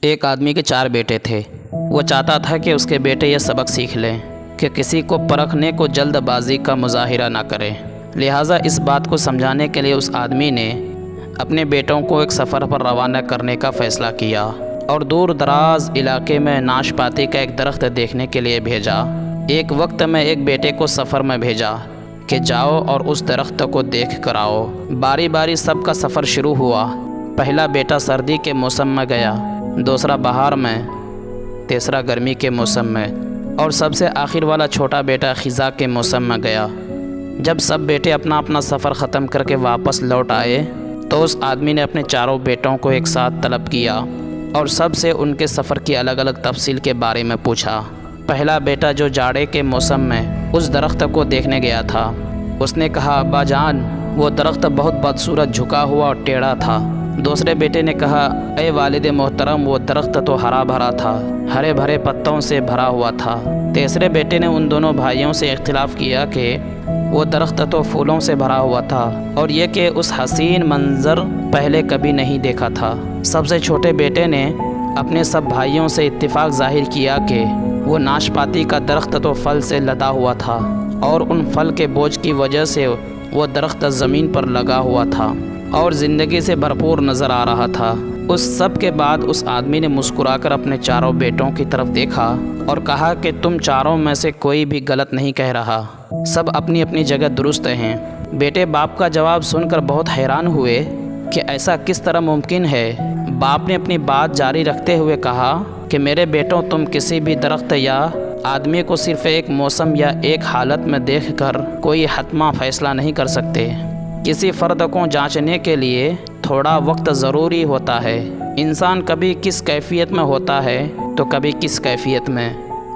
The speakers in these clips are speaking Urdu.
ایک آدمی کے 4 بیٹے تھے۔ وہ چاہتا تھا کہ اس کے بیٹے یہ سبق سیکھ لیں کہ کسی کو پرکھنے کو جلد بازی کا مظاہرہ نہ کریں۔ لہٰذا اس بات کو سمجھانے کے لیے اس آدمی نے اپنے بیٹوں کو ایک سفر پر روانہ کرنے کا فیصلہ کیا اور دور دراز علاقے میں ناشپاتی کا ایک درخت دیکھنے کے لیے بھیجا۔ ایک وقت میں ایک بیٹے کو سفر میں بھیجا کہ جاؤ اور اس درخت کو دیکھ کر آؤ۔ باری باری سب کا سفر شروع ہوا۔ پہلا بیٹا سردی کے موسم میں گیا، دوسرا بہار میں، تیسرا گرمی کے موسم میں، اور سب سے آخر والا چھوٹا بیٹا خزاں کے موسم میں گیا۔ جب سب بیٹے اپنا اپنا سفر ختم کر کے واپس لوٹ آئے تو اس آدمی نے اپنے 4 بیٹوں کو ایک ساتھ طلب کیا اور سب سے ان کے سفر کی الگ الگ تفصیل کے بارے میں پوچھا۔ پہلا بیٹا جو جاڑے کے موسم میں اس درخت کو دیکھنے گیا تھا، اس نے کہا، ابا جان، وہ درخت بہت بدصورت جھکا ہوا اور ٹیڑھا تھا۔ دوسرے بیٹے نے کہا، اے والد محترم، وہ درخت تو ہرا بھرا تھا، ہرے بھرے پتوں سے بھرا ہوا تھا۔ تیسرے بیٹے نے ان دونوں بھائیوں سے اختلاف کیا کہ وہ درخت تو پھولوں سے بھرا ہوا تھا اور یہ کہ اس حسین منظر پہلے کبھی نہیں دیکھا تھا۔ سب سے چھوٹے بیٹے نے اپنے سب بھائیوں سے اتفاق ظاہر کیا کہ وہ ناشپاتی کا درخت تو پھل سے لدا ہوا تھا اور ان پھل کے بوجھ کی وجہ سے وہ درخت زمین پر لگا ہوا تھا اور زندگی سے بھرپور نظر آ رہا تھا۔ اس سب کے بعد اس آدمی نے مسکرا کر اپنے 4 بیٹوں کی طرف دیکھا اور کہا کہ تم 4 میں سے کوئی بھی غلط نہیں کہہ رہا، سب اپنی اپنی جگہ درست ہیں۔ بیٹے باپ کا جواب سن کر بہت حیران ہوئے کہ ایسا کس طرح ممکن ہے۔ باپ نے اپنی بات جاری رکھتے ہوئے کہا کہ میرے بیٹوں، تم کسی بھی درخت یا آدمی کو صرف ایک موسم یا ایک حالت میں دیکھ کر کوئی حتمی فیصلہ نہیں کر سکتے۔ کسی فرد کو جانچنے کے لیے تھوڑا وقت ضروری ہوتا ہے۔ انسان کبھی کس کیفیت میں ہوتا ہے تو کبھی کس کیفیت میں۔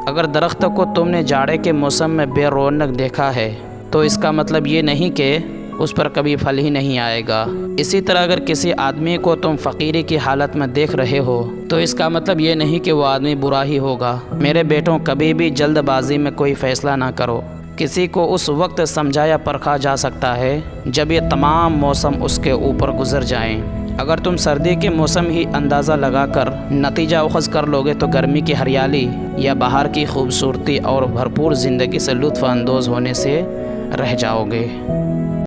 اگر درخت کو تم نے جاڑے کے موسم میں بے رونق دیکھا ہے تو اس کا مطلب یہ نہیں کہ اس پر کبھی پھل ہی نہیں آئے گا۔ اسی طرح اگر کسی آدمی کو تم فقیری کی حالت میں دیکھ رہے ہو تو اس کا مطلب یہ نہیں کہ وہ آدمی برا ہی ہوگا۔ میرے بیٹوں، کبھی بھی جلد بازی میں کوئی فیصلہ نہ کرو۔ کسی کو اس وقت سمجھا یا پرکھا جا سکتا ہے جب یہ تمام موسم اس کے اوپر گزر جائیں۔ اگر تم سردی کے موسم ہی اندازہ لگا کر نتیجہ اخذ کر لوگے تو گرمی کی ہریالی یا بہار کی خوبصورتی اور بھرپور زندگی سے لطف اندوز ہونے سے رہ جاؤ گے۔